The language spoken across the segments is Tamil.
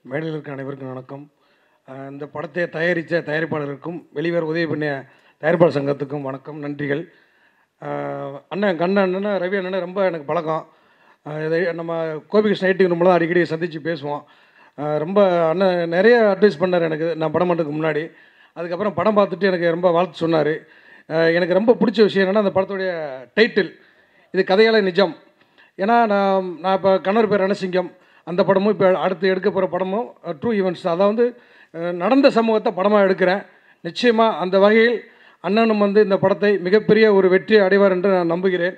மேடையில் இருக்க அனைவருக்கும் வணக்கம். இந்த படத்தை தயாரித்த தயாரிப்பாளருக்கும் வெளிவர உதவி பண்ணிய தயாரிப்பாளர் சங்கத்துக்கும் வணக்கம், நன்றிகள். அண்ணன் அண்ணன் ரவி அண்ணன் ரொம்ப எனக்கு பழக்கம். இதை நம்ம கோபிகிருஷ்ண ஐடி நம்மளாம் அடிக்கடி சந்தித்து பேசுவோம். ரொம்ப அண்ணன் நிறைய அட்வைஸ் பண்ணார் எனக்கு, நான் படம் பண்ணுறதுக்கு முன்னாடி. அதுக்கப்புறம் படம் பார்த்துட்டு எனக்கு ரொம்ப வாழ்த்து சொன்னார். எனக்கு ரொம்ப பிடிச்ச விஷயம் என்னென்னா, அந்த படத்துடைய டைட்டில் இது கதையால நிஜம். ஏன்னா நான் இப்போ கணவர் பேர் ரணசிங்கம், அந்த படமும் இப்போ அடுத்து எடுக்க போகிற படமும் ட்ரூ ஈவெண்ட்ஸ், அதாவது நடந்த சமூகத்தை படமாக எடுக்கிறேன். நிச்சயமாக அந்த வகையில் அண்ணனும் இந்த படத்தை மிகப்பெரிய ஒரு வெற்றி அடைவார் என்று நான் நம்புகிறேன்.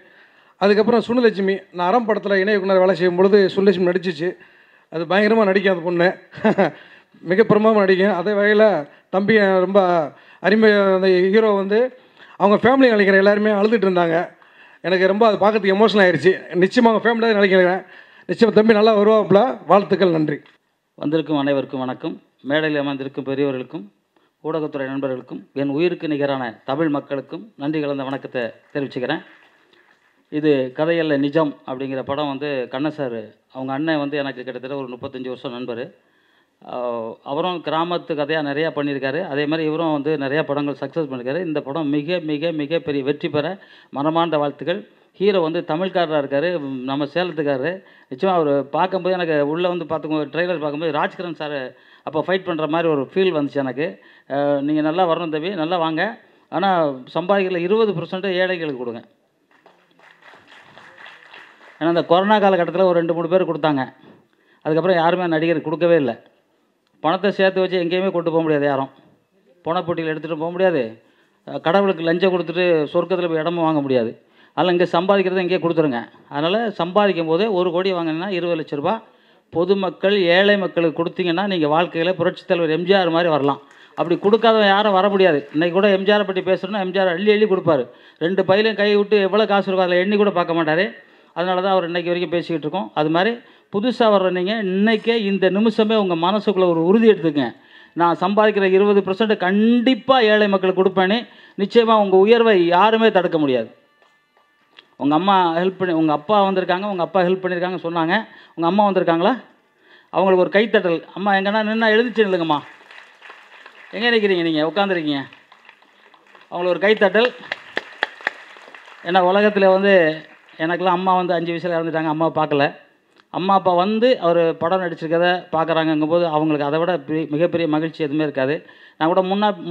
அதுக்கப்புறம் சுனிலட்சுமி, நான் அறம் படத்தில் இணை இயக்குனர் வேலை செய்யும் பொழுது சுனிலட்சுமி நடிச்சிச்சு. அது பயங்கரமாக நடிக்கும் அந்த பொண்ணு, மிக பிரமாதமாக நடிக்கும். அதே வகையில் தம்பி ரொம்ப அருமையாக அந்த ஹீரோ அவங்க ஃபேமிலி நினைக்கிற எல்லாருமே அழுதுட்டு இருந்தாங்க. எனக்கு ரொம்ப அதை பார்க்கறதுக்கு எமோஷனல் ஆயிடுச்சு. நிச்சயமாக அவங்க ஃபேமிலியாக நினைக்கிறேன். நிச்சயம் தம்பி நல்லா வருவாப்புல. வாழ்த்துக்கள், நன்றி. வந்திருக்கும் அனைவருக்கும் வணக்கம். மேடையில் அமர்ந்திருக்கும் பெரியவர்களுக்கும் ஊடகத்துறை நண்பர்களுக்கும் என் உயிருக்கு நிகரான தமிழ் மக்களுக்கும் நன்றி கலந்த வணக்கத்தை தெரிவிச்சுக்கிறேன். இது கதையல்ல நிஜம் அப்படிங்கிற படம் கண்ணன் சார் அவங்க அண்ணன் எனக்கு கிட்டத்தட்ட ஒரு 35 வருஷம் நண்பர். அவரும் கிராமத்து கதையாக நிறையா பண்ணியிருக்காரு. அதே மாதிரி இவரும் நிறையா படங்கள் சக்ஸஸ் பண்ணியிருக்காரு. இந்த படம் மிக மிக மிக பெரிய வெற்றி பெற மனமார்ந்த வாழ்த்துக்கள். ஹீரோ தமிழ்காரராக இருக்கார், நம்ம சேலத்துக்காரரு. நிச்சயமாக அவர் பார்க்கும்போது எனக்கு உள்ளே பார்த்துக்கும்போது ட்ரெய்லர் பார்க்கும்போது ராஜ்கிரண் சார் அப்போ ஃபைட் பண்ணுற மாதிரி ஒரு ஃபீல் வந்துச்சு எனக்கு. நீங்கள் நல்லா வரணும் தம்பி, நல்லா வாங்க. ஆனால் சம்பாதிக்கல 20% ஏழைகளுக்கு கொடுங்க. ஏன்னா இந்த கொரோனா காலகட்டத்தில் ஒரு 2-3 பேர் கொடுத்தாங்க. அதுக்கப்புறம் யாருமே நடிகர் கொடுக்கவே இல்லை. பணத்தை சேர்த்து வச்சு எங்கேயுமே கொண்டு போக முடியாது, யாரும் பணப்பொட்டியில் எடுத்துகிட்டு போக முடியாது. கடவுளுக்கு லஞ்சம் கொடுத்துட்டு சொர்க்கத்தில் போய் இடமும் வாங்க முடியாது. அதில் இங்கே சம்பாதிக்கிறத இங்கேயே கொடுத்துருங்க. அதனால் சம்பாதிக்கும் போதே 1 கோடி வாங்கினா 20 லட்ச ரூபா பொதுமக்கள் ஏழை மக்களுக்கு கொடுத்தீங்கன்னா நீங்கள் வாழ்க்கையில் புரட்சித் தலைவர் எம்ஜிஆர் மாதிரி வரலாம். அப்படி கொடுக்காதவன் யாரும் வர முடியாது. இன்றைக்கி கூட எம்ஜிஆரை பற்றி பேசுகிறோன்னா எம்ஜிஆர் அள்ளி கொடுப்பார். 2 பையிலையும் கை விட்டு எவ்வளோ காசு இருக்கோ அதில் எண்ணி கூட பார்க்க மாட்டார். அதனால தான் அவர் இன்றைக்கி வரைக்கும் பேசிக்கிட்டு இருக்கோம். அது மாதிரி புதுசாக வர்ற நீங்கள் இன்றைக்கே இந்த நிமிஷமே உங்கள் மனசுக்குள்ளே ஒரு உறுதி எடுத்துக்கங்க. நான் சம்பாதிக்கிற 20% கண்டிப்பாக ஏழை மக்களுக்கு கொடுப்பேன்னு. நிச்சயமாக உங்கள் உயர்வை யாருமே தடுக்க முடியாது. உங்கள் அம்மா ஹெல்ப் பண்ணி, உங்கள் அப்பா வந்திருக்காங்க, உங்கள் அப்பா ஹெல்ப் பண்ணியிருக்காங்க சொன்னாங்க. உங்கள் அம்மா வந்திருக்காங்களா? அவங்களுக்கு ஒரு கைத்தட்டல். அம்மா எங்கன்னா நின்னா எழுந்துச்சு இல்லைங்கம்மா, எங்கே நிற்கிறீங்க நீங்கள்? உட்காந்துருக்கீங்க. அவங்களுக்கு ஒரு கைத்தட்டல். ஏன்னா உலகத்தில் எனக்கெல்லாம் அம்மா 5 வயசில் இறந்துட்டாங்க. அம்மா பார்க்கல. அம்மா அப்பா அவர் படம் நடிச்சிருக்கதை பார்க்குறாங்கங்கும்போது அவங்களுக்கு அதை விட மிகப்பெரிய மகிழ்ச்சி எதுவுமே இருக்காது. நான் கூட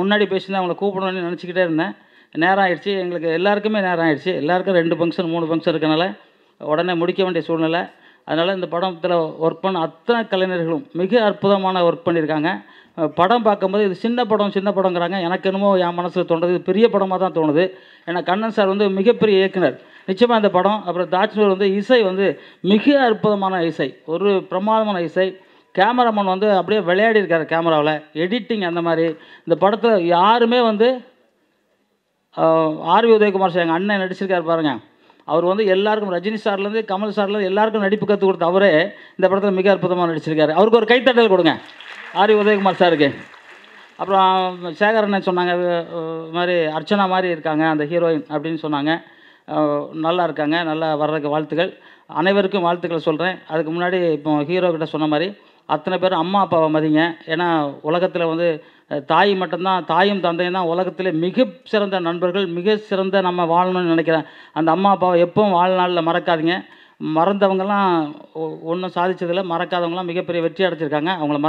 முன்னாடி பேசியிருந்தேன், அவங்கள கூப்பிடணும்னு நினச்சிக்கிட்டே இருந்தேன். நேரம் ஆகிடுச்சு, எங்களுக்கு எல்லாருக்குமே நேரம் ஆகிடுச்சு. எல்லாருக்கும் 2 ஃபங்க்ஷன் 3 ஃபங்க்ஷன் இருக்கனால உடனே முடிக்க வேண்டிய சூழ்நிலை. அதனால் இந்த படத்தில் ஒர்க் பண்ண அத்தனை கலைஞர்களும் மிக அற்புதமான ஒர்க் பண்ணியிருக்காங்க. படம் பார்க்கும்போது இது சின்ன படங்கிறாங்க. எனக்கு என்னமோ என் மனசில் தோணுது இது பெரிய படமாக தான் தோணுது. ஏன்னா கண்ணன் சார் மிகப்பெரிய இயக்குனர். நிச்சயமாக இந்த படம், அப்புறம் தாட்சிவர் இசை மிக அற்புதமான இசை, ஒரு பிரமாதமான இசை. கேமராமேன் அப்படியே விளையாடி இருக்கார் கேமராவில். எடிட்டிங் அந்த மாதிரி. இந்த படத்தில் யாருமே ஆர்வி உதயகுமார் சார் எங்கள் அண்ணன் நடிச்சிருக்காரு பாருங்கள். அவர் எல்லாருக்கும் ரஜினி சார்லேருந்து கமல் சார்லேருந்து எல்லாருக்கும் நடிப்பு கற்றுக் கொடுத்த அவரே இந்த படத்தில் மிக அற்புதமாக நடிச்சிருக்காரு. அவருக்கு ஒரு கைத்தட்டல் கொடுங்க, ஆர்வி உதயகுமார் சாருக்கு. அப்புறம் சேகரன் சொன்னாங்க, இது மாதிரி அர்ச்சனா மாதிரி இருக்காங்க அந்த ஹீரோயின் அப்படின்னு சொன்னாங்க. நல்லா இருக்காங்க, நல்லா வர்றதுக்கு வாழ்த்துக்கள். அனைவருக்கும் வாழ்த்துக்கள் சொல்கிறேன். அதுக்கு முன்னாடி இப்போ ஹீரோக்கிட்ட சொன்ன மாதிரி அத்தனை பேரும் அம்மா அப்பாவை மதிங்க. ஏன்னா உலகத்தில் தாய் மட்டும்தான், தாயும் தந்தையும் தான் உலகத்தில் மிக சிறந்த நண்பர்கள், மிக சிறந்த நம்ம வாழணும்னு நினைக்கிறேன். அந்த அம்மா அப்பாவை எப்பவும் வாழ்நாளில் மறக்காதீங்க. மறந்தவங்கலாம் ஒன்றும் சாதிச்சதில்லை, மறக்காதவங்களாம் மிகப்பெரிய வெற்றி அடைச்சிருக்காங்க. அவங்கள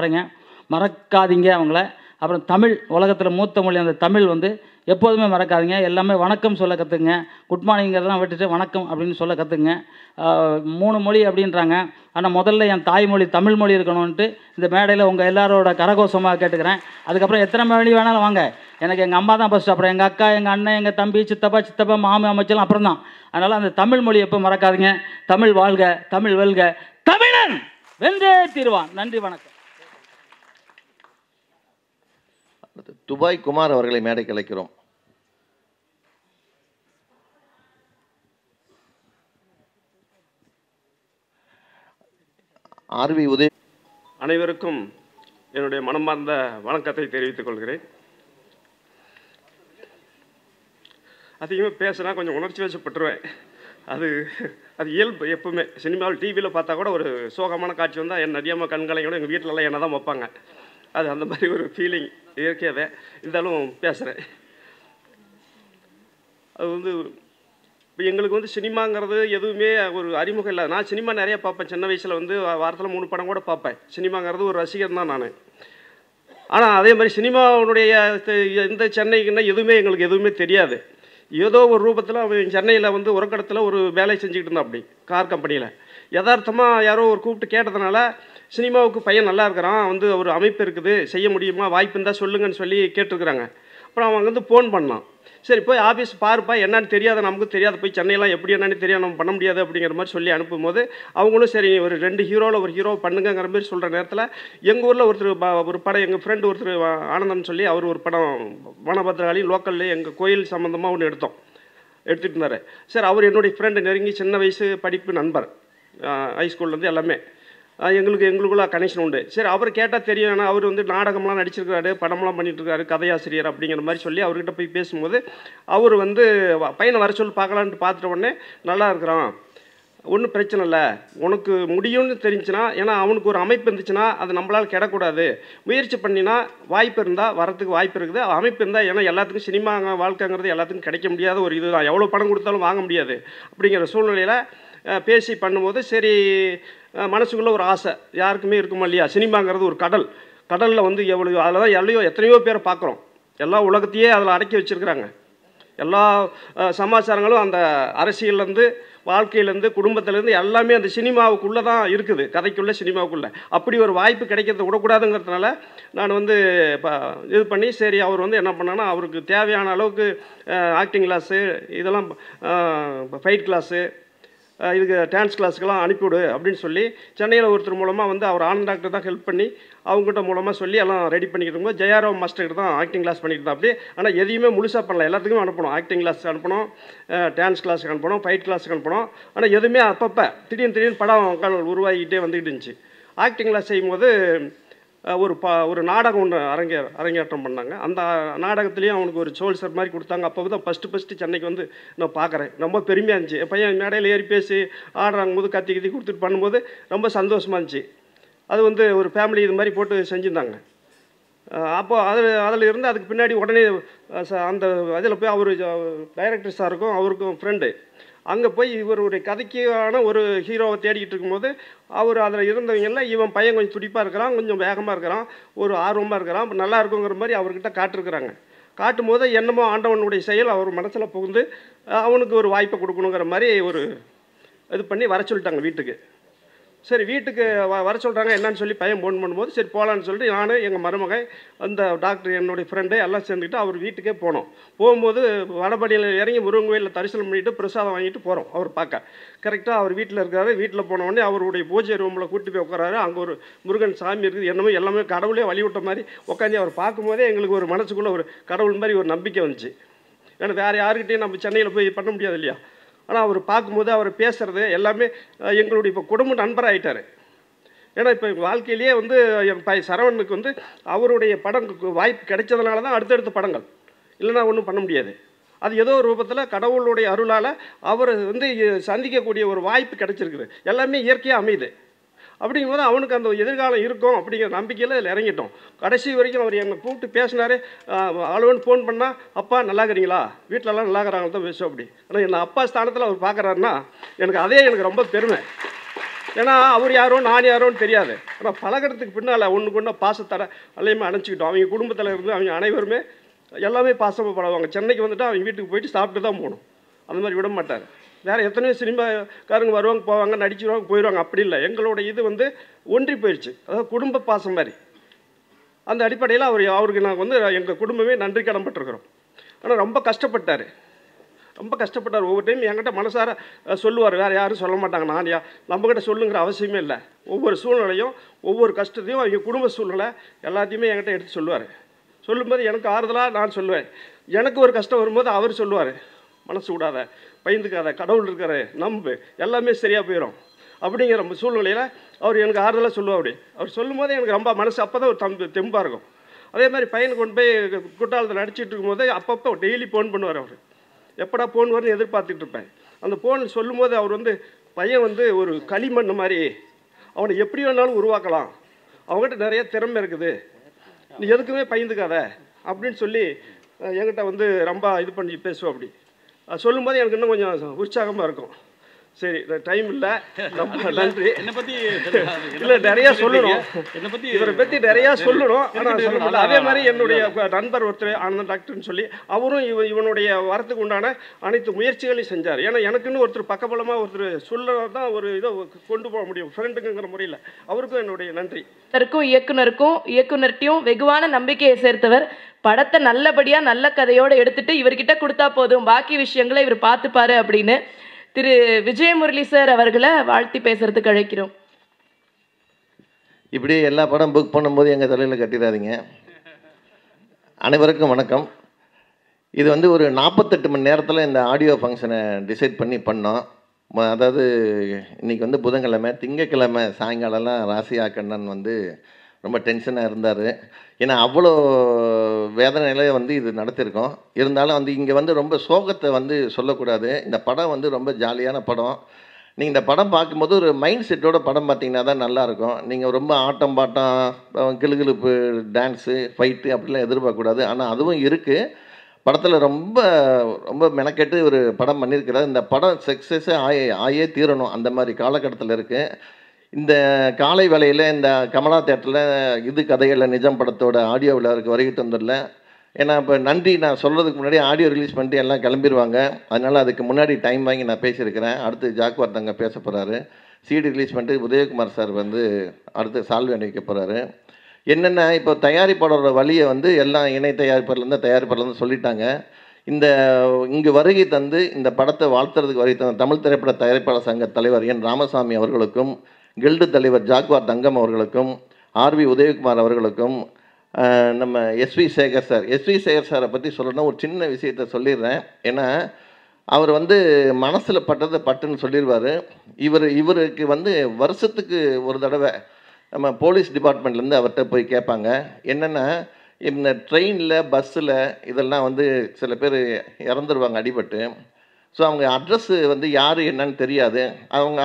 மறக்காதீங்க அவங்கள. அப்புறம் தமிழ், உலகத்தில் மூத்த மொழி அந்த தமிழ் எப்போதுமே மறக்காதீங்க. எல்லாமே வணக்கம் சொல்ல கற்றுக்குங்க. குட் மார்னிங்கிறதெல்லாம் விட்டுட்டு வணக்கம் அப்படின்னு சொல்ல கற்றுக்குங்க. 3 மொழி அப்படின்றாங்க. ஆனால் முதல்ல என் தாய்மொழி தமிழ் மொழி இருக்கணும்ன்ட்டு இந்த மேடையில் உங்கள் எல்லாரோட கரகோஷமாக கேட்டுக்கிறேன். அதுக்கப்புறம் எத்தனை மொழி வேணாலும் வாங்க. எனக்கு எங்கள் அம்மா தான் ஃபஸ்ட்டு, அப்புறம் எங்கள் அக்கா, எங்கள் அண்ணன், எங்கள் தம்பி, சித்தப்பா, மாமி, அமைச்சலாம் அப்புறம் தான். அதனால் அந்த தமிழ் மொழி எப்போ மறக்காதீங்க. தமிழ் வாழ்க, தமிழ் வெல்க, தமிழன் வென்றே தீர்வான். நன்றி, வணக்கம். துபாய் குமார் அவர்களை மேடைக்கு அழைக்கிறோம். ஆர்வி உதய அனைவருக்கும் என்னுடைய மனமார்ந்த வணக்கத்தை தெரிவித்துக் கொள்கிறேன். அதிகமாக பேசினா கொஞ்சம் உணர்ச்சி வசப்பட்டுருவேன். அது அது இயல்பு. எப்பவுமே சினிமாவில் டிவியில் பார்த்தா கூட ஒரு சோகமான காட்சி வந்தால் என் நதியம்மா கண்களையோட எங்கள் வீட்டிலலாம் என்ன தான் வைப்பாங்க. அது அந்த மாதிரி ஒரு ஃபீலிங் இயற்கையாகவே இருந்தாலும் பேசுகிறேன். அது வந்து இப்போ எங்களுக்கு வந்து சினிமாங்கிறது எதுவுமே ஒரு அறிமுகம் இல்லை. நான் சினிமா நிறைய பார்ப்பேன். சின்ன வயசில் வந்து வாரத்தில் 3 படம் கூட பார்ப்பேன். சினிமாங்கிறது ஒரு ரசிகர் தான் நான். ஆனால் அதே மாதிரி சினிமாவுடைய இந்த சென்னைக்குன்னா எதுவுமே எங்களுக்கு தெரியாது. ஏதோ ஒரு ரூபத்தில் அவன் சென்னையில் வந்து உரக்கடத்தில் ஒரு வேலை செஞ்சுக்கிட்டு இருந்தான். அப்படி கார் கம்பெனியில் யதார்த்தமாக யாரோ ஒரு கூப்பிட்டு கேட்டதுனால சினிமாவுக்கு பையன் நல்லா இருக்கிறான், வந்து ஒரு அமைப்பு இருக்குது, செய்ய முடியுமா, வாய்ப்பு இருந்தால் சொல்லுங்கன்னு சொல்லி கேட்டிருக்கிறாங்க. அப்புறம் அவன் வந்து ஃபோன் பண்ணான். சரி போய் ஆஃபீஸ் பாருப்பா, என்னன்னு தெரியாத, நமக்கு தெரியாது, போய் சென்னையெல்லாம் எப்படி என்னன்னு தெரியாது, நம்ம பண்ண முடியாது அப்படிங்கிற மாதிரி சொல்லி அனுப்பும்போது அவங்களும் சரி ஒரு 2 ஹீரோவில் ஒரு ஹீரோ பண்ணுங்கிற மாதிரி சொல்கிற நேரத்தில் எங்கள் ஊரில் ஒரு படம், எங்கள் ஃப்ரெண்டு ஒருத்தர் ஆனந்தன் சொல்லி அவர் ஒரு படம் வனபத்ராளி லோக்கல்லே எங்கள் கோயில் சம்மந்தமாக ஒன்று எடுத்துகிட்டு இருந்தார். சரி அவர் என்னுடைய ஃப்ரெண்டு, நெருங்கி சின்ன வயசு படிப்பு நண்பர், ஹைஸ்கூல்லேருந்து எல்லாமே எங்களுக்குள்ள கனெக்ஷன் உண்டு. சரி அவர் கேட்டால் தெரியும், ஏன்னா அவர் வந்து நாடகம்லாம் நடிச்சிருக்காரு, படம்லாம் பண்ணிட்டுருக்காரு, கதையாசிரியர் அப்படிங்கிற மாதிரி சொல்லி அவர்கிட்ட போய் பேசும்போது அவர் வந்து பையனை வர சொல்லி பார்க்கலான்ட்டு பார்த்துட்ட உடனே நல்லா இருக்கிறான், ஒன்றும் பிரச்சனை இல்லை, உனக்கு முடியும்னு தெரிஞ்சுன்னா, ஏன்னா அவனுக்கு ஒரு அமைப்பு இருந்துச்சுன்னா அது நம்மளால் கிடக்கூடாது, முயற்சி பண்ணினா வாய்ப்பு இருந்தால் வரத்துக்கு வாய்ப்பு இருக்குது, அமைப்பு இருந்தால், ஏன்னா எல்லாத்துக்கும் சினிமா வாழ்க்கைங்கிறது எல்லாத்துக்கும் கிடைக்க முடியாத ஒரு இதுதான், எவ்வளோ பணம் கொடுத்தாலும் வாங்க முடியாது. அப்படிங்கிற சூழ்நிலையில் பேசி பண்ணும்போது சரி மனசுக்குள்ளே ஒரு ஆசை யாருக்குமே இருக்குமா இல்லையா, சினிமாங்கிறது ஒரு கடலில் வந்து அதில் தான் எத்தனையோ பேரை பார்க்குறோம், எல்லா உலகத்தையே அதில் அடக்கி வச்சுருக்கிறாங்க. எல்லா சமாச்சாரங்களும் அந்த அரசியல்லேருந்து வாழ்க்கையிலேருந்து குடும்பத்திலேருந்து எல்லாமே அந்த சினிமாவுக்குள்ளே தான் இருக்குது, கதைக்குள்ளே சினிமாவுக்குள்ளே. அப்படி ஒரு வாய்ப்பு கிடைக்கிறத விடக்கூடாதுங்கிறதுனால நான் வந்து இப்போ இது பண்ணி சரி அவர் வந்து என்ன பண்ணான்னா அவருக்கு தேவையான அளவுக்கு ஆக்டிங் கிளாஸு, இதெல்லாம் ஃபைட் கிளாஸு, இதுக்கு டான்ஸ் கிளாஸுக்கெல்லாம் அனுப்பிவிடு அப்படின்னு சொல்லி சென்னையில் ஒருத்தர் மூலமாக வந்து அவர் ஆனந்த் டாக்டர் தான் ஹெல்ப் பண்ணி அவங்ககிட்ட மூலமாக சொல்லி எல்லாம் ரெடி பண்ணிக்கிட்டு இருக்கும்போது ஜெயாராம் மாஸ்டர்கிட்ட தான் ஆக்டிங் கிளாஸ் பண்ணிக்கிட்டு தான். அப்படி ஆனால் எதையுமே முழுசாக பண்ணல, எல்லாத்துக்குமே அனுப்பணும், ஆக்டிங் கிளாஸுக்கு அனுப்பணும், டான்ஸ் கிளாஸுக்கு அனுப்பணும், ஃபைட் கிளாஸுக்கு அனுப்பணும். ஆனால் எதுவுமே அப்பப்போ திடீர்னு படம் உருவாகிக்கிட்டே வந்துக்கிட்டு இருந்துச்சு. ஆக்டிங் கிளாஸ் செய்யும்போது ஒரு நாடகம் ஒன்று அரங்கேற்றம் பண்ணாங்க. அந்த நாடகத்துலேயும் அவனுக்கு ஒரு சோல்சர் மாதிரி கொடுத்தாங்க. அப்போ தான் ஃபஸ்ட்டு சென்னைக்கு வந்து நான் பார்க்குறேன். ரொம்ப பெருமையாக இருந்துச்சு. என் பையன் மேடையில் ஏறி பேசி ஆடுறாங்க போது கத்தி கொடுத்துட்டு பண்ணும்போது ரொம்ப சந்தோஷமாக இருந்துச்சு. அது வந்து ஒரு ஃபேமிலி இது மாதிரி போட்டு செஞ்சுருந்தாங்க. அப்போது அதில் இருந்து அதுக்கு பின்னாடி உடனே அந்த இதில் போய் அவர் டைரக்டர் சாருக்கும் அவருக்கும் ஃப்ரெண்டு அங்கே போய் இவருடைய கதைக்கான ஒரு ஹீரோவை தேடிக்கிட்டு இருக்கும்போது அவர் அதில் இருந்தவங்கெல்லாம் இவன் பையன் கொஞ்சம் துடிப்பாக இருக்கிறான், கொஞ்சம் வேகமாக இருக்கிறான், ஒரு ஆர்வமாக இருக்கிறான், நல்லா இருக்குங்கிற மாதிரி அவர்கிட்ட காட்டிருக்கிறாங்க. காட்டும் போது என்னமோ ஆண்டவனுடைய செயல் அவர் மனசில் புகுந்து அவனுக்கு ஒரு வாய்ப்பை கொடுக்கணுங்கிற மாதிரி ஒரு இது பண்ணி வர சொல்லிட்டாங்க வீட்டுக்கு. சரி வீட்டுக்கு வர சொல்கிறாங்க என்னன்னு சொல்லி பையன் ஃபோன் பண்ணும்போது சரி போகலான்னு சொல்லிட்டு நான் எங்கள் மருமகன் அந்த டாக்டர் என்னுடைய ஃப்ரெண்டு எல்லாம் சேர்ந்துக்கிட்டு அவர் வீட்டுக்கே போனோம். போகும்போது வடபடியில் இறங்கி முருகன் கோயிலில் தரிசனம் பண்ணிவிட்டு பிரசாதம் வாங்கிட்டு போகிறோம் அவர் பார்க்க. கரெக்டாக அவர் வீட்டில் இருக்காரு. வீட்டில் போனோடனே அவருடைய பூஜை ரூமில் கூட்டி போய் உட்காராரு. அங்கே ஒரு முருகன் சாமி இருக்குது, என்னமோ எல்லாமே கடவுளே வழிவிட்ட மாதிரி உட்காந்து அவர் பார்க்கும்போதே எங்களுக்கு ஒரு மனசுக்குள்ளே ஒரு கடவுள் மாதிரி ஒரு நம்பிக்கை வந்துச்சு. ஏன்னா வேறு யாருக்கிட்டையும் நம்ம சென்னையில் போய் பண்ண முடியாது இல்லையா. ஆனால் அவர் பார்க்கும்போது அவர் பேசுகிறது எல்லாமே எங்களுடைய இப்போ குடும்ப நண்பராகிட்டார். ஏன்னா இப்போ வாழ்க்கையிலேயே வந்து என் சரவணனுக்கு வந்து அவருடைய படம் வாய்ப்பு கிடைச்சதுனால தான் அடுத்தடுத்த படங்கள், இல்லைன்னா ஒன்றும் பண்ண முடியாது. அது ஏதோ ஒரு ரூபத்தில் கடவுளுடைய அருளால் அவர் வந்து சந்திக்கக்கூடிய ஒரு வாய்ப்பு கிடைச்சிருக்குது. எல்லாமே இயற்கையாக அமையுது. அப்படிங்கும்போது அவனுக்கு அந்த எதிர்காலம் இருக்கும் அப்படிங்கிற நம்பிக்கையில் இதில் இறங்கிட்டோம். கடைசி வரைக்கும் அவர் என்னை கூப்பிட்டு பேசினார். ஆளுவன் ஃபோன் பண்ணால் அப்பா நல்லா இருக்கிறீங்களா, வீட்டிலலாம் நல்லா இருக்கிறாங்க தான் பேசுவோம். அப்படி ஆனால் என்ன அப்பா ஸ்தானத்தில் அவர் பார்க்குறாருன்னா எனக்கு ரொம்ப பெருமை. ஏன்னா அவர் யாரோ நான் யாரோன்னு தெரியாது. ஆனால் பழகிறதுக்கு பின்னால் ஒன்றுக்கு ஒன்றா பாசத்தடை எல்லாமே அணைச்சிக்கிட்டோம். அவங்க குடும்பத்தில் இருந்து அவங்க அனைவருமே எல்லாமே பாசமாக பழகுவாங்க. சென்னைக்கு வந்துட்டு அவங்க வீட்டுக்கு போயிட்டு சாப்பிட்டு தான் போகணும், அந்த மாதிரி விட மாட்டார். வேறு எத்தனையோ சினிமாக்காரங்க வருவாங்க போவாங்க நடிச்சுருவாங்க போயிடுவாங்க. அப்படி இல்லை, எங்களோட இது வந்து ஒன்றி போயிடுச்சு. அதாவது குடும்ப பாசம் மாதிரி. அந்த அடிப்படையில் அவருக்கு நாங்கள் வந்து எங்கள் குடும்பமே நன்றி கடன்பட்டிருக்கிறோம். ஆனால் ரொம்ப கஷ்டப்பட்டார். ஒவ்வொரு டைம் என்கிட்ட மனசார சொல்லுவார், வேறு யாரும் சொல்ல மாட்டாங்க. நம்மக்கிட்ட சொல்லுங்கிற அவசியமே இல்லை. ஒவ்வொரு சூழ்நிலையும் ஒவ்வொரு கஷ்டத்தையும் அவங்க குடும்ப சூழ்நிலை எல்லாத்தையுமே என்கிட்ட எடுத்து சொல்லுவார். சொல்லும்போது எனக்கு ஆறுதலாக நான் சொல்லுவேன். எனக்கு ஒரு கஷ்டம் வரும்போது அவர் சொல்லுவார், மனசு விடாத, பயந்துக்காத, கடவுள் இருக்காரு, நம்பு, எல்லாமே சரியாக போயிடும் அப்படிங்கிற சூழ்நிலையில் அவர் எனக்கு ஆறுதலாக சொல்லுவார். அப்படி அவர் சொல்லும் போது எனக்கு ரொம்ப மனசு அப்போ தான் ஒரு தெம்பாக இருக்கும். அதே மாதிரி பையனுக்கு கொண்டு போய் குற்றாலத்தில் நடிச்சிட்டு இருக்கும்போது அப்பப்போ டெய்லி ஃபோன் பண்ணுவார். அவர் எப்படா ஃபோன் வரும்னு எதிர்பார்த்துட்டு இருப்பேன். அந்த ஃபோன் சொல்லும்போது அவர் வந்து பையன் வந்து ஒரு களிமண் மாதிரி அவனை எப்படி வேணாலும் உருவாக்கலாம், அவங்ககிட்ட நிறைய திறமை இருக்குது, நீ எதுக்குமே பயந்துக்காத அப்படின்னு சொல்லி என்கிட்ட வந்து ரொம்ப இது பண்ணி பேசுவோம். அப்படி சொல்லும்போது எனக்கு இன்னும் கொஞ்சம் உற்சாகமாக இருக்கும். சரி, டைம் இல்லை, ரொம்ப நன்றி. என்னை பற்றி இல்லை, நிறையா சொல்லணும், என்னை பற்றி இவரை பற்றி நிறையா சொல்லணும். ஆனால் சொல்ல முடியல. அதே மாதிரி என்னுடைய நண்பர் ஒருத்தர் ஆனந்த டாக்டர்னு சொல்லி அவரும் இவனுடைய வரத்துக்கு உண்டான அனைத்து முயற்சிகளையும் செஞ்சார். ஏன்னா எனக்குன்னு ஒருத்தர் பக்கபலமாக ஒருத்தர் சொல்ல தான் ஒரு இதை கொண்டு போக முடியும் ஃப்ரெண்டுங்கிற முறையில். அவருக்கும் என்னுடைய நன்றி. இயக்குனர்ட்டையும் வெகுவான நம்பிக்கையை சேர்த்தவர். படத்தை நல்லபடியாக நல்ல கதையோடு எடுத்துட்டு இவர்கிட்ட கொடுத்தா போதும், பாக்கி விஷயங்களை இவர் பார்த்துப்பாரு அப்படின்னு திரு விஜயமுரளி சார் அவர்களை வாழ்த்தி பேசுறதுக்கு அழைக்கிறோம். இப்படி எல்லா படம் புக் பண்ணும்போது எங்கள் தலையில் கட்டிடாதீங்க. அனைவருக்கும் வணக்கம். இது வந்து ஒரு 48 மணி நேரத்தில் இந்த ஆடியோ ஃபங்க்ஷனை டிசைட் பண்ணி பண்ணோம். அதாவது இன்றைக்கி வந்து புதன்கிழமை, திங்கக்கிழமை சாயங்காலம்லாம் ராசியா கண்ணன் வந்து ரொம்ப டென்ஷனாக இருந்தார். ஏன்னா அவ்வளோ வேதனையில வந்து இது நடத்தியிருக்கோம். இருந்தாலும் வந்து இங்கே வந்து ரொம்ப சோகத்தை வந்து சொல்லக்கூடாது. இந்த படம் வந்து ரொம்ப ஜாலியான படம். நீங்கள் இந்த படம் பார்க்கும்போது ஒரு மைண்ட் செட்டோட படம் பார்த்தீங்கன்னா தான் நல்லாயிருக்கும். நீங்கள் ரொம்ப ஆட்டம் பாட்டம் கிளுகிழுப்பு டான்ஸு ஃபைட்டு அப்படிலாம் எதிர்பார்க்கக்கூடாது. ஆனால் அதுவும் இருக்குது படத்தில். ரொம்ப ரொம்ப மெனக்கெட்டு ஒரு படம் பண்ணியிருக்கிறார். இந்த படம் சக்ஸஸே ஆயே தீரணும் அந்த மாதிரி காலகட்டத்தில் இருக்குது. இந்த காலை வேளையில் இந்த கமலா தேட்டரில் இது கதையில் நிஜம் படத்தோட ஆடியோ விழாவுக்கு வருகை தந்துடல. ஏன்னா இப்போ நன்றி நான் சொல்கிறதுக்கு முன்னாடி ஆடியோ ரிலீஸ் பண்ணிட்டு எல்லாம் கிளம்பிடுவாங்க. அதனால் அதுக்கு முன்னாடி டைம் வாங்கி நான் பேசியிருக்கிறேன். அடுத்து ஜாக்குவார் தங்க பேச போகிறாரு. சிடி ரிலீஸ் பண்ணிட்டு உதயகுமார் சார் வந்து அடுத்து சால்வை அணிவிக்க போகிறாரு. என்னென்ன இப்போ தயாரிப்பாளரோட வழியை வந்து எல்லாம் இணை தயாரிப்பாளர்லேருந்து சொல்லிட்டாங்க. இந்த இங்கு வருகை தந்து இந்த படத்தை வாழ்த்துறதுக்கு வருகை தந்த தமிழ் திரைப்பட தயாரிப்பாளர் சங்க தலைவர் என் ராமசாமி அவர்களுக்கும், கில்டு தலைவர் ஜாக்குவார் தங்கம் அவர்களுக்கும், ஆர்வி உதயகுமார் அவர்களுக்கும், நம்ம எஸ்வி சேகர் சாரை பற்றி சொல்லணும். ஒரு சின்ன விஷயத்தை சொல்லிடுறேன். ஏன்னா அவர் வந்து மனசில் பட்டதை பட்டுன்னு சொல்லிடுவார். இவருக்கு வந்து வருஷத்துக்கு ஒரு தடவை நம்ம போலீஸ் டிபார்ட்மெண்ட்லேருந்து அவர்கிட்ட போய் கேட்பாங்க. என்னென்னா இந்த ட்ரெயினில் பஸ்ஸில் இதெல்லாம் வந்து சில பேர் இறந்துருவாங்க அடிபட்டு. ஸோ அவங்க அட்ரஸ்ஸு வந்து யார் என்னன்னு தெரியாது.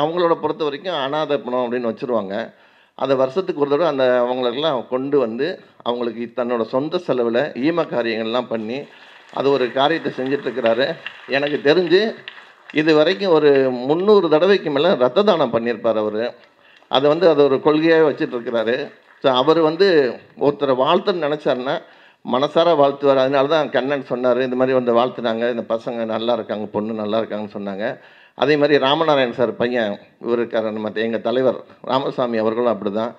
அவங்களோட பொறுத்த வரைக்கும் அனாதை பணம் அப்படின்னு வச்சுருவாங்க. அதை வருஷத்துக்கு ஒரு தடவை அவங்களுக்கெல்லாம் கொண்டு வந்து அவங்களுக்கு தன்னோட சொந்த செலவில் ஈம காரியங்கள்லாம் பண்ணி அது ஒரு காரியத்தை செஞ்சிட்ருக்கிறாரு. எனக்கு தெரிஞ்சு இது வரைக்கும் ஒரு 300 தடவைக்கு மேலே ரத்த தானம் பண்ணியிருப்பார் அவர். அதை வந்து அது ஒரு கொள்கையாக வச்சிட்ருக்கிறாரு. ஸோ அவர் வந்து ஒருத்தரை வாழ்த்துன்னு நினச்சாருன்னா மனசார வாழ்த்துவார். அதனால தான் கண்ணன் சொன்னார், இந்த மாதிரி வந்து வாழ்த்துனாங்க, இந்த பசங்க நல்லா இருக்காங்க, பொண்ணு நல்லா இருக்காங்கன்னு சொன்னாங்க. அதே மாதிரி ராமநாராயண் சார் பையன் இவர் இருக்கார், நம்ம எங்கள் தலைவர் ராமசாமி அவர்களும் அப்படி தான்.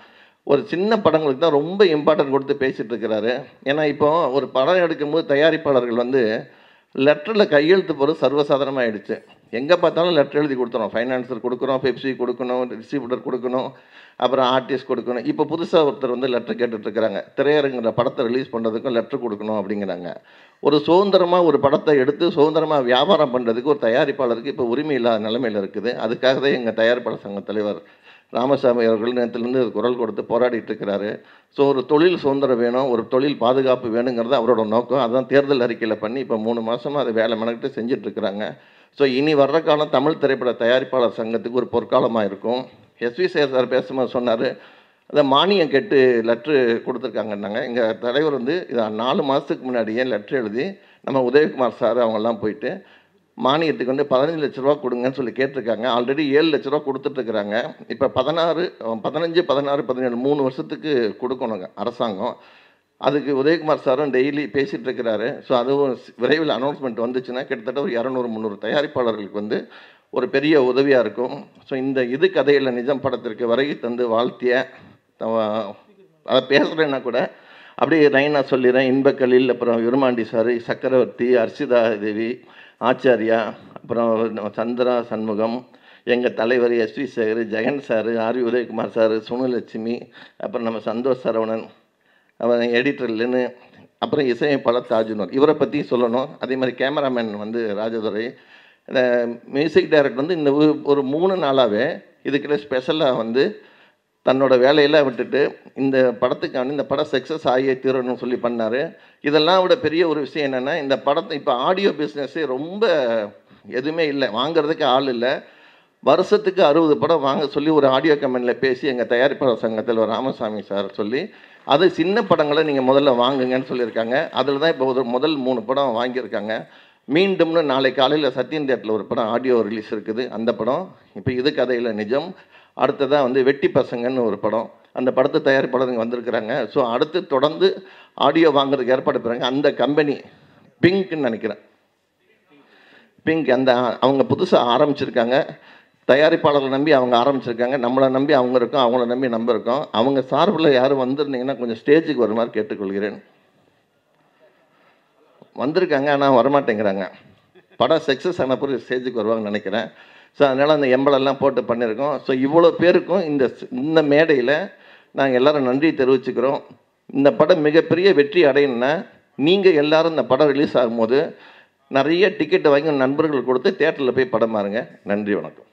ஒரு சின்ன படங்களுக்கு தான் ரொம்ப இம்பார்ட்டன்ட் கொடுத்து பேசிகிட்டு இருக்கிறாரு. ஏன்னா இப்போ ஒரு படம் எடுக்கும்போது தயாரிப்பாளர்கள் வந்து லெட்டரில் கையெழுத்து போகிறது சர்வசாதாரணமாகிடுச்சு. எங்கே பார்த்தாலும் லெட்டர் எழுதி கொடுத்துறோம். ஃபைனான்சர் கொடுக்குறோம், பெப்சி கொடுக்கணும், டிஸ்ட்ரிபியூட்டர் கொடுக்கணும், அப்புறம் ஆர்டிஸ்ட் கொடுக்கணும். இப்போ புதுசாக ஒருத்தர் வந்து லெட்டர் கேட்டுட்ருக்குறாங்க. திரையரங்கிற படத்தை ரிலீஸ் பண்ணுறதுக்கும் லெட்டர் கொடுக்கணும் அப்படிங்கிறாங்க. ஒரு சுதந்திரமாக ஒரு படத்தை எடுத்து சுதந்திரமாக வியாபாரம் பண்ணுறதுக்கு ஒரு தயாரிப்பாளருக்கு இப்போ உரிமை இல்லாத நிலைமையில் இருக்குது. அதுக்காக தான் எங்கள் தயாரிப்பாளர் சங்க தலைவர் ராமசாமி அவர்கள் நேரத்துலேருந்து குரல் கொடுத்து போராடிட்டு இருக்கிறாரு. ஸோ ஒரு தொழில் சுதந்திரம் வேணும், ஒரு தொழில் பாதுகாப்பு வேணுங்கிறது அவரோட நோக்கம். அதான் தேர்தல் அறிக்கையில் பண்ணி இப்போ 3 மாதமாக அதை வேலை மெனக்கிட்டு செஞ்சிட்ருக்குறாங்க. ஸோ இனி வர்ற காலம் தமிழ் திரைப்பட தயாரிப்பாளர் சங்கத்துக்கு ஒரு பொற்காலமாக இருக்கும். எஸ்வி சேகர் சார் பேசும்போது சொன்னார், அதை மானியம் கேட்டு லெட்ரு கொடுத்துருக்காங்கன்னாங்க. எங்கள் தலைவர் வந்து இதை 4 மாதத்துக்கு முன்னாடியே லெட்ரு எழுதி நம்ம உதயகுமார் சார் அவங்கெல்லாம் போயிட்டு மானியத்துக்கு வந்து 15 லட்ச ரூபா கொடுங்கன்னு சொல்லி கேட்டிருக்காங்க. ஆல்ரெடி 7 லட்ச ரூபா கொடுத்துட்ருக்குறாங்க. இப்போ 15, 16, 17 3 வருஷத்துக்கு கொடுக்கணுங்க அரசாங்கம். அதுக்கு உதயகுமார் சாரும் டெய்லி பேசிகிட்டு இருக்கிறாரு. ஸோ அதுவும் விரைவில் அனௌன்ஸ்மெண்ட் வந்துச்சுன்னா கிட்டத்தட்ட ஒரு 200-300 தயாரிப்பாளர்களுக்கு வந்து ஒரு பெரிய உதவியாக இருக்கும். ஸோ இந்த இது கதையில் நிஜம் படத்திற்கு வருகை தந்து வாழ்த்திய அதை பேசுகிறேன்னா கூட அப்படியே ரைனா சொல்லிடுறேன். இன்பக்கலில், அப்புறம் விருமாண்டி சார், சக்கரவர்த்தி, அர்ஷிதா தேவி, ஆச்சாரியா, அப்புறம் சந்திரா சண்முகம், எங்கள் தலைவர் எஸ்வி சேகர், ஜெகன் சார், ஆர்வி உதயகுமார் சார், சுனுலட்சுமி, அப்புறம் நம்ம சந்தோஷ் சரவணன், அவன் எடிட்டர்லேன்னு, அப்புறம் இசையமைப்பாளர் தாஜுனர், இவரை பற்றி சொல்லணும். அதே மாதிரி கேமராமேன் வந்து ராஜதுரை, இந்த மியூசிக் டைரக்டர் வந்து இந்த ஒரு 3 நாளாகவே இதுக்கிட்ட ஸ்பெஷலாக வந்து தன்னோட வேலையெல்லாம் விட்டுட்டு இந்த படத்துக்கான இந்த படம் சக்ஸஸ் ஆகியே தீரணும்னு சொல்லி பண்ணார். இதெல்லாம் விட பெரிய ஒரு விஷயம் என்னென்னா, இந்த படத்தை இப்போ ஆடியோ பிஸ்னஸ்ஸே ரொம்ப எதுவுமே இல்லை, வாங்குறதுக்கு ஆள் இல்லை. வருஷத்துக்கு 60 படம் வாங்க சொல்லி ஒரு ஆடியோ கம்பெனியில் பேசி எங்கள் தயாரிப்பாளர் சங்கத்தில் ஒரு ராமசாமி சார் சொல்லி அது சின்ன படங்களை நீங்கள் முதல்ல வாங்குங்கன்னு சொல்லியிருக்காங்க. அதில் தான் இப்போ முதல் 3 படம் வாங்கியிருக்காங்க. மீண்டும்னு நாளை காலையில் சத்யன் தியேட்டரில் ஒரு படம் ஆடியோ ரிலீஸ் இருக்குது. அந்த படம் இப்போ இது கதையில் நிஜம். அடுத்ததாக வந்து வெட்டி பசங்கன்னு ஒரு படம், அந்த படத்தை தயாரிப்பாளருங்க வந்திருக்கிறாங்க. ஸோ அடுத்து தொடர்ந்து ஆடியோ வாங்குறதுக்கு ஏற்பாடு பண்ணுறாங்க. அந்த கம்பெனி பிங்க்னு நினைக்கிறேன், பிங்க், அந்த அவங்க புதுசாக ஆரம்பிச்சிருக்காங்க. தயாரிப்பாளர்களை நம்பி அவங்க ஆரம்பிச்சிருக்காங்க, நம்மளை நம்பி அவங்க இருக்கோம், அவங்கள நம்பி நம்ம இருக்கோம். அவங்க சார்பில் யாரும் வந்திருந்தீங்கன்னா கொஞ்சம் ஸ்டேஜுக்கு வருமாறு கேட்டுக்கொள்கிறேன். வந்திருக்காங்க ஆனால் வரமாட்டேங்கிறாங்க. படம் சக்ஸஸ் ஆன பிறகு ஸ்டேஜுக்கு வருவாங்கன்னு நினைக்கிறேன். ஸோ அதனால் அந்த எம்பளெல்லாம் போட்டு பண்ணியிருக்கோம். ஸோ இவ்வளோ பேருக்கும் இந்த மேடையில் நாங்கள் எல்லோரும் நன்றி தெரிவிச்சுக்கிறோம். இந்த படம் மிகப்பெரிய வெற்றி அடையணுன்னா நீங்கள் எல்லோரும் இந்த படம் ரிலீஸ் ஆகும்போது நிறைய டிக்கெட்டை வாங்கி நண்பர்கள் கொடுத்து தேட்டரில் போய் படம் பாருங்க. நன்றி, வணக்கம்.